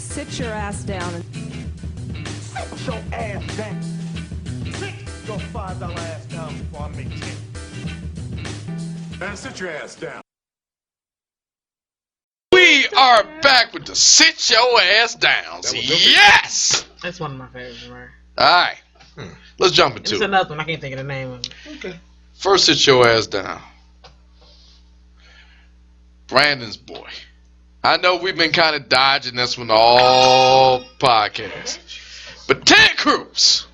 Sit your ass down and Sit your ass down. Sit your $5 ass down before I make 10. Man, sit your ass down. We are back with the Sit Your Ass Downs. Yes! That's one of my favorites, right? Alright. Let's jump into It's it. another one. I can't think of the name of it. Okay. First, Sit Your Ass Down. Brandon's boy. I know we've been kind of dodging this one all podcasts. But Ted Cruz.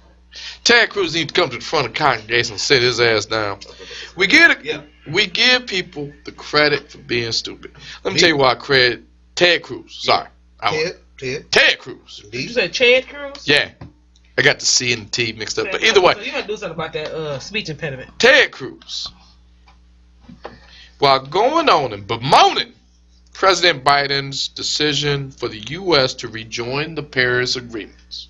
Ted Cruz needs to come to the front of the congregation and sit his ass down. We give people the credit for being stupid. Let me tell you why I credit Ted Cruz. Sorry. Ted Cruz. You said Chad Cruz? Yeah. I got the C and the T mixed up. But either way. So you gotta do something about that speech impediment. Ted Cruz. While going on and bemoaning President Biden's decision for the U.S. to rejoin the Paris agreements,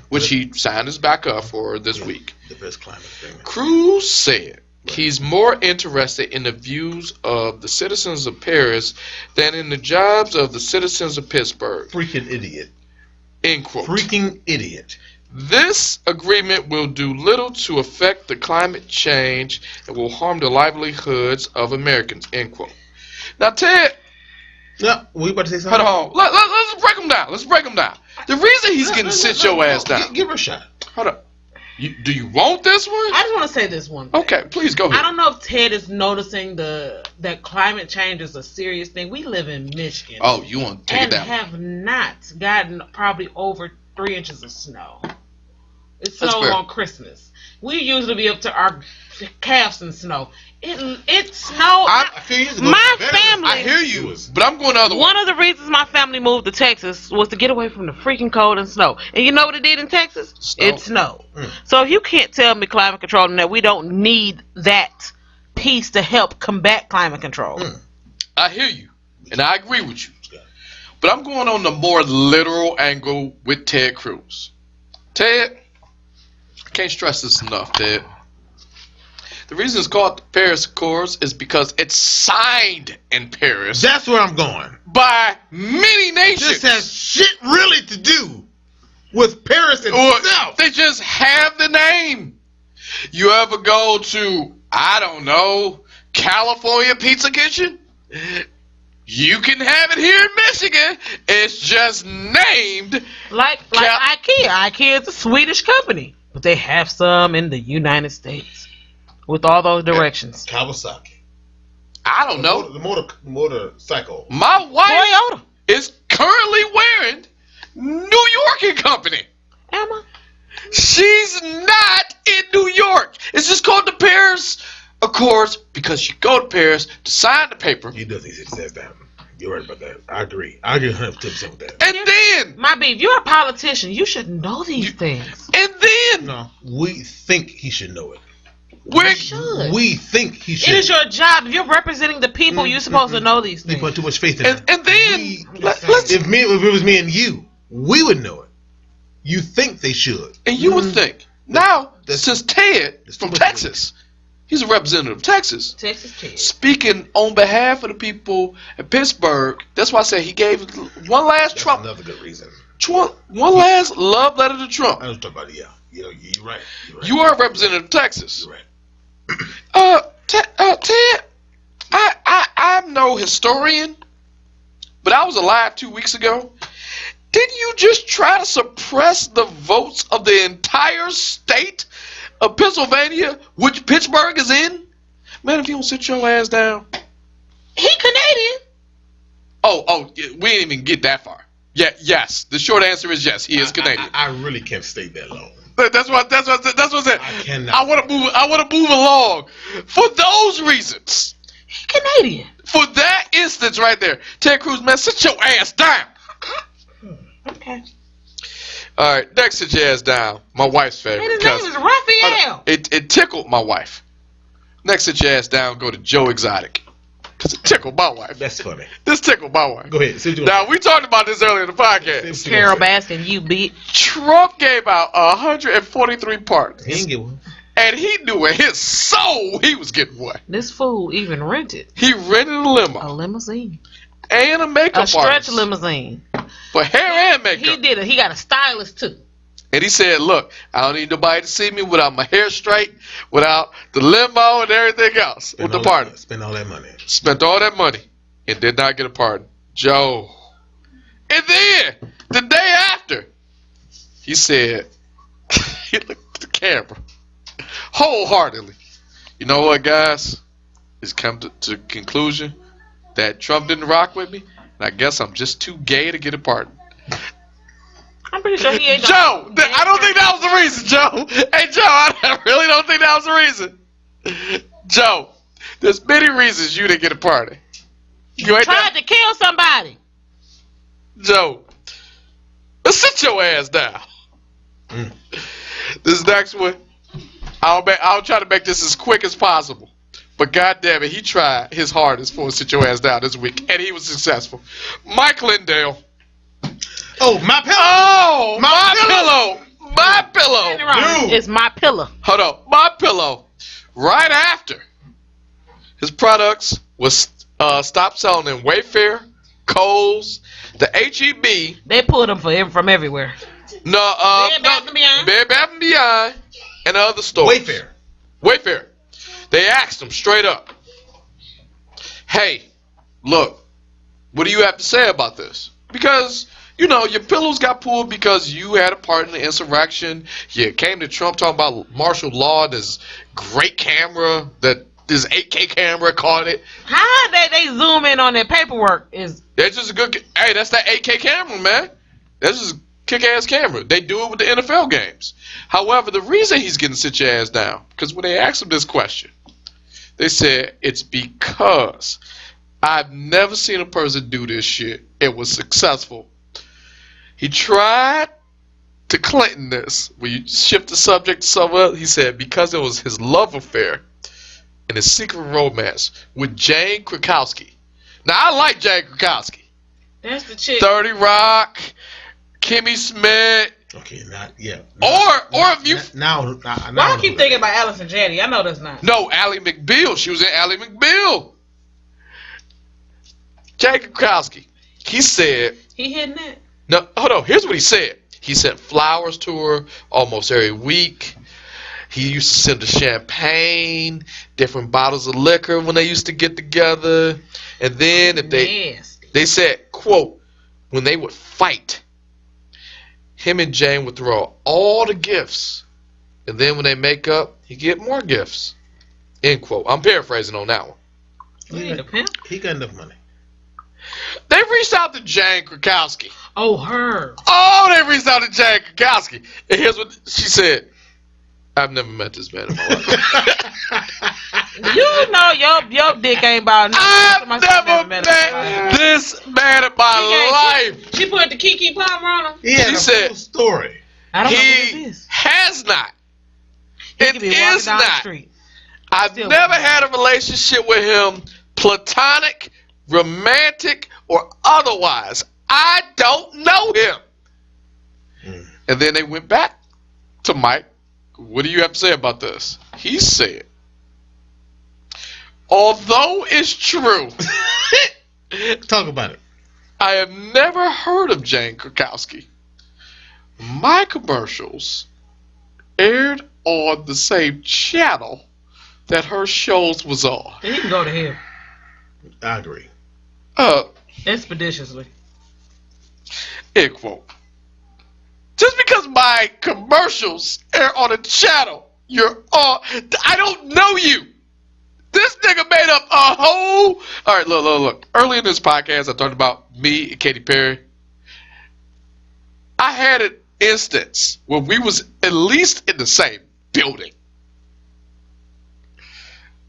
which he signed his back up for this week, The best climate agreement. Cruz said he's more interested in the views of the citizens of Paris than in the jobs of the citizens of Pittsburgh. Freaking idiot. End quote. Freaking idiot. This agreement will do little to affect the climate change and will harm the livelihoods of Americans. End quote. Now, Ted. No, we about to say something? Hold on. Let's break them down. Let's break them down. The reason he's getting sit your ass down. Give her a shot. Hold on. Do you want this one? I just want to say this one thing. Okay, please go ahead. I don't know if Ted is noticing that climate change is a serious thing. We live in Michigan. Oh, you want to take it down? And have not gotten probably over 3 inches of snow. It snowed on Christmas. We usually be up to our calves in snow. It snowed. I feel you. My family. I hear you, but I'm going the other way. One of the reasons my family moved to Texas was to get away from the freaking cold and snow. And you know what it did in Texas? It snowed. So if you can't tell me climate control and that we don't need that piece to help combat climate control. I hear you, and I agree with you. But I'm going on the more literal angle with Ted Cruz. Ted, I can't stress this enough, Ted. The reason it's called the Paris Accords is because it's signed in Paris. That's where I'm going. By many nations. This has shit really to do with Paris itself. They just have the name. You ever go to, I don't know, California Pizza Kitchen? You can have it here in Michigan. It's just named like IKEA. IKEA is a Swedish company, but they have some in the United States. With all those directions. Kawasaki. I don't know. The motorcycle. My wife Toyota is currently wearing New York and Company. Emma? She's not in New York. It's just called the Paris Accords because you go to Paris to sign the paper. He does. He says that. You're right about that. I agree. I agree 100% with that. And then, my babe, you're a politician. You should know these things. And then, no, we think he should know it. We think he should. It is your job. If you're representing the people, you're supposed to know these things. You put too much faith in it. And then, if it was me and you, we would know it. You think they should. And you would think. Now, since Ted from Texas, he's a representative of Texas. Texas Ted. Speaking on behalf of the people in Pittsburgh, that's why I said he gave one last Trump. Another good reason. One last love letter to Trump. I was talking about it, yeah. You're right. You are a representative of Texas. You're right. Ted, I'm no historian, but I was alive 2 weeks ago. Didn't you just try to suppress the votes of the entire state of Pennsylvania, which Pittsburgh is in? Man, if you don't sit your ass down. He Canadian. Oh, we didn't even get that far. Yeah, yes. The short answer is yes. He is Canadian. I really can't stay that long. That's what I said. I cannot. I want to move along for those reasons. He Canadian. For that instance right there, Ted Cruz, man, sit your ass down. Okay. All right, next, sit your ass down. My wife's favorite. And his name is Raphael. It tickled my wife. Next, sit your ass down. Go to Joe Exotic. Because it tickled my wife. That's funny. This tickled my wife. Go ahead. Now, we talked about this earlier in the podcast. Carol Baskin, you beat. Trump gave out 143 pardons. He didn't get one. And he knew in his soul he was getting one. This fool even rented. He rented a limo. A limousine. And a makeup artist. A stretch artist. limousine. for hair and makeup. He did it. He got a stylist too. And he said, look, I don't need nobody to see me without my hair straight, without the limo and everything else with the pardon. Spent all that money. Spent all that money and did not get a pardon. Joe. And then, the day after, he said, he looked at the camera wholeheartedly. You know what, guys? He's come to the conclusion that Trump didn't rock with me, and I guess I'm just too gay to get a pardon. I'm pretty sure he ain't. Joe, I don't think that was the reason, Joe. Hey, Joe, I really don't think that was the reason. Joe, there's many reasons you didn't get a pardon. You ain't tried to kill somebody. Joe, let's sit your ass down. This next one, I'll try to make this as quick as possible. But goddamn it, he tried his hardest for sit your ass down this week, and he was successful. Mike Lindell. Oh, my pillow. Oh, my pillow. My pillow. Dude. It's my pillow. Hold on, my pillow. Right after his products was stopped selling in Wayfair, Kohl's, the H-E-B. They pulled them from everywhere. Bed Bath & Beyond, and other stores. Wayfair. They asked him straight up, hey, look, what do you have to say about this? Because, you know, your pillows got pulled because you had a part in the insurrection. You came to Trump talking about martial law, this great camera, this 8K camera caught it. How they zoom in on their paperwork is... That's just a good... Hey, that's that 8K camera, man. That's just a kick-ass camera. They do it with the NFL games. However, the reason he's getting sit your ass down, because when they asked him this question, they said, it's because I've never seen a person do this shit. It was successful. He tried to Clinton this. When you shift the subject to somewhere else, he said because it was his love affair and his secret romance with Jane Krakowski. Now, I like Jane Krakowski. That's the chick. 30 Rock, Kimmy Schmidt. Okay, not yet. Or if you... Now Why I keep thinking about Allison Janney? I know that's not. No, Ally McBeal. She was in Ally McBeal. Jane Krakowski. He said... He hitting it? No, hold on. Here's what he said. He sent flowers to her almost every week. He used to send her champagne, different bottles of liquor when they used to get together. And then if they said, quote, when they would fight, him and Jane would throw all the gifts. And then when they make up, he get more gifts. End quote. I'm paraphrasing on that one. He got enough money. They reached out to Jane Krakowski. Oh, her. Oh, they reached out to Jane Krakowski. And here's what she said. I've never met this man in my life. You know your dick ain't about nothing. I've never met this man in my life. She put the Kiki Palmer on him. He said story. I don't know what it is. Has not. It is not. I've never had a relationship with him, platonic, romantic, or otherwise. I don't know him. And then they went back to Mike. What do you have to say about this? He said, although it's true, talk about it. I have never heard of Jane Krakowski. My commercials aired on the same channel that her shows was on. Then he can go to hell. I agree. Expeditiously. End quote. Just because my commercials air on a channel, you're on. I don't know you. This nigga made up a whole. All right, look. Early in this podcast, I talked about me and Katy Perry. I had an instance where we was at least in the same building.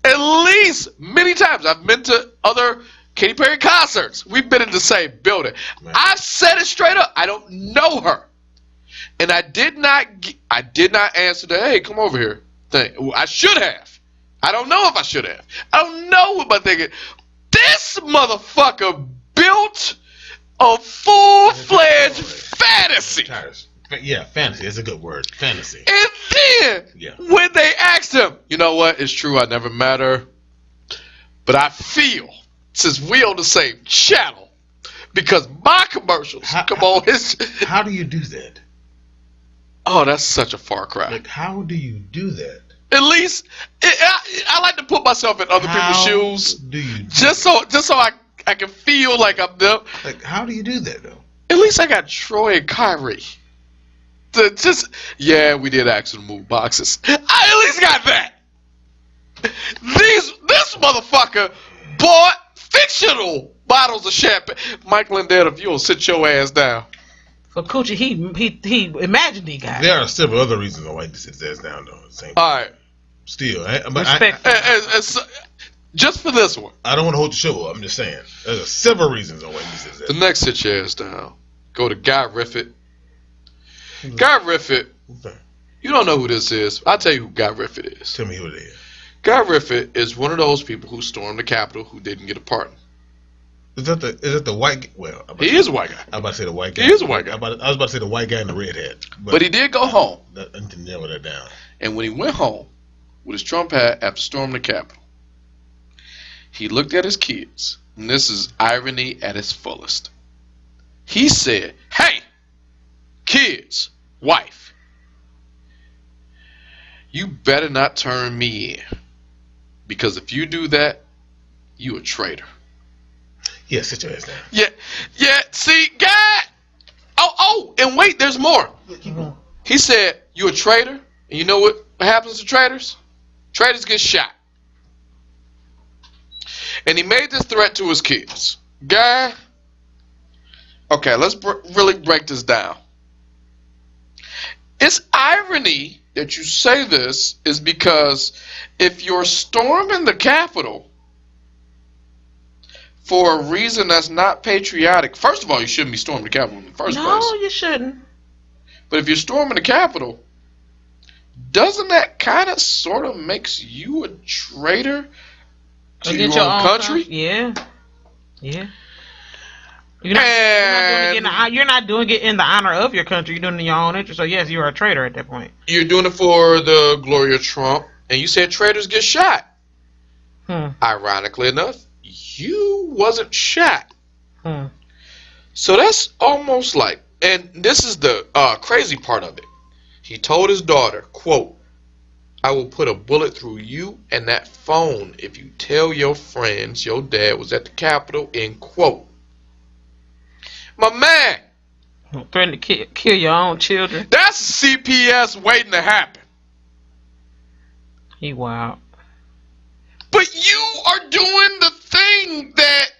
At least many times I've been to other Katy Perry concerts. We've been in the same building. Man. I've said it straight up. I don't know her. And I did not answer the, hey, come over here thing. I should have. I don't know if I should have. I don't know what I'm thinking. This motherfucker built a full-fledged fantasy. Yeah, fantasy is a good word. Fantasy. And then, when they asked him, you know what, it's true, I never met her. But I feel, since we on the same channel, because my commercials come on his. How do you do that? Oh, that's such a far cry. Like, how do you do that? At least I like to put myself in other people's shoes. Do you do just so I can feel like I'm them. Like, how do you do that though? At least I got Troy and Kyrie. We did actually move boxes. I at least got that. This motherfucker bought fictional bottles of champagne. Mike Lindell, if you don't sit your ass down. For Coochie, he imagined he got. There are several other reasons I like to sit his ass down though. Same. All right. Still, Respect. Just for this one. I don't want to hold the show up. I'm just saying. There's several reasons I like to sit his ass The next sit your ass down. Go to Guy Riffit. Guy Riffit. down. You don't know who this is. I'll tell you who Guy Riffit is. Tell me who it is. Guy Riffit is one of those people who stormed the Capitol who didn't get a pardon. Is that the white? Well, He is a white guy. I was about to say the white guy. He is a white guy. I was about to say the white guy in the red hat. But he did go home. I need to narrow that down. And when he went home with his Trump hat after storming the Capitol, he looked at his kids. And this is irony at its fullest. He said, "Hey, kids, wife, you better not turn me in. Because if you do that, you a traitor." Yeah, sit your ass down. Yeah, see, God. Oh, and wait, there's more. He said, "You a traitor?" And you know what happens to traitors? Traitors get shot. And he made this threat to his kids. Guy, okay, let's really break this down. It's irony that you say this is because if you're storming the Capitol for a reason that's not patriotic, first of all, you shouldn't be storming the Capitol in the first place. No, you shouldn't. But if you're storming the Capitol, doesn't that kind of sort of makes you a traitor to your own country? Yeah. You're not doing it in the honor of your country. You're doing it in your own interest. So yes, you are a traitor at that point. You're doing it for the glory of Trump, and you said traitors get shot. Ironically enough, you wasn't shot. So that's almost like, and this is the crazy part of it. He told his daughter, quote, "I will put a bullet through you and that phone if you tell your friends your dad was at the Capitol," end quote. My man. Threatening to kill your own children. That's CPS waiting to happen. He wild. But you are doing the thing that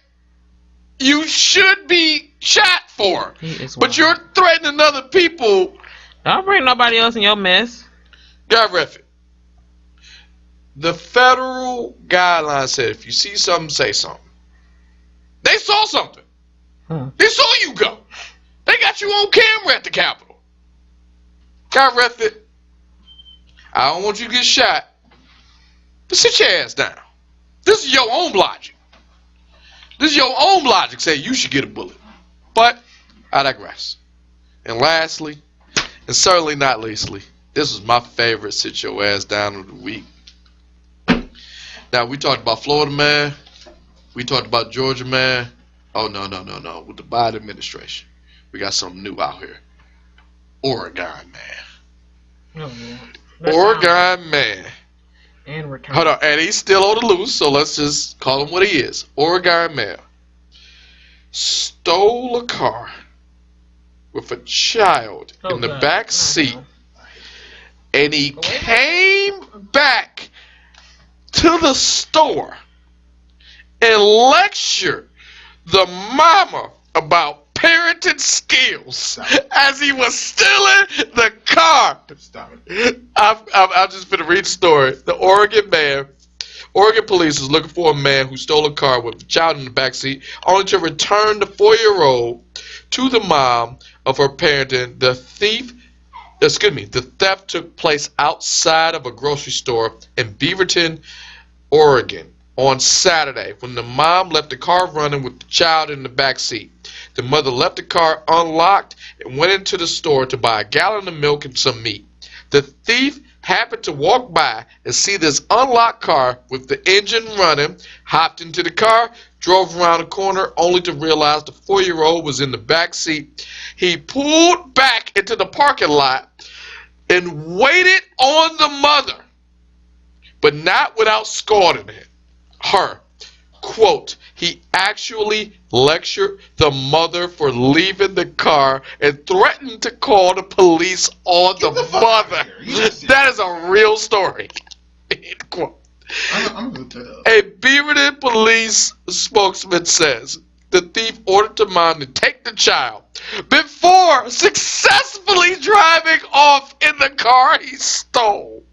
you should be shot for. He is wild. But you're threatening other people. Don't bring nobody else in your mess. God ref it. The federal guidelines said if you see something, say something. They saw something. They saw you go. They got you on camera at the Capitol. God ref it. I don't want you to get shot. But sit your ass down. This is your own logic. This is your own logic. Say you should get a bullet. But I digress. And lastly, and certainly not leastly, this was my favorite sit your ass down of the week. Now, we talked about Florida man. We talked about Georgia man. Oh, no. With the Biden administration, we got something new out here. Oregon man. Oregon man. And return. Hold on. And he's still on the loose, so let's just call him what he is. Oregon man stole a car with a child in the back seat, and he came back to the store and lectured the mama about parenting skills as he was stealing the car. Stop it. I'm just going to read the story. The Oregon police is looking for a man who stole a car with a child in the backseat, only to return the 4-year-old to the mom of her parenting. The theft took place outside of a grocery store in Beaverton, Oregon on Saturday when the mom left the car running with the child in the back seat. The mother left the car unlocked and went into the store to buy a gallon of milk and some meat. The thief happened to walk by and see this unlocked car with the engine running, hopped into the car, drove around the corner only to realize the 4-year-old was in the back seat. He pulled back into the parking lot and waited on the mother, but not without scolding her. Quote, he actually lectured the mother for leaving the car and threatened to call the police on the mother. That is a real story. End quote. I'm gonna look that up. A Beaverton police spokesman says the thief ordered the mom to take the child before successfully driving off in the car he stole.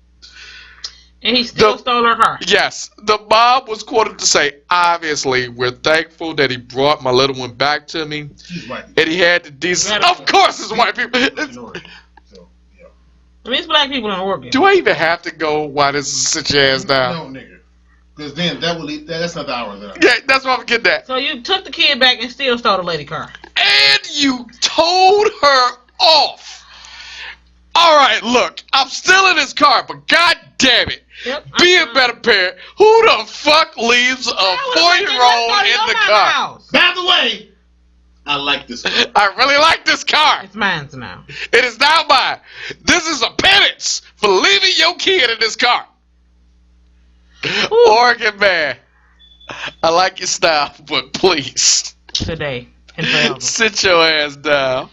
And he still stole her car. Yes. The mom was quoted to say, obviously, we're thankful that he brought my little one back to me. He's white. And he had the decency. Of course it's white people. So, yeah. I mean, it's black people in the work. Do I even have to go while this is sit your ass down? No, nigga. Because then that's not the hours that Yeah, that's what I'm getting at. So you took the kid back and still stole the lady car. And you told her off. All right, look, I'm still in this car, but god damn it. Yep, Be a better parent. Who the fuck leaves a 4-year-old in the car? House. By the way, I like this car. I really like this car. It's mine now. It is now mine. This is a penance for leaving your kid in this car. Oregon man, I like your style, but please Today and forever. sit your ass down.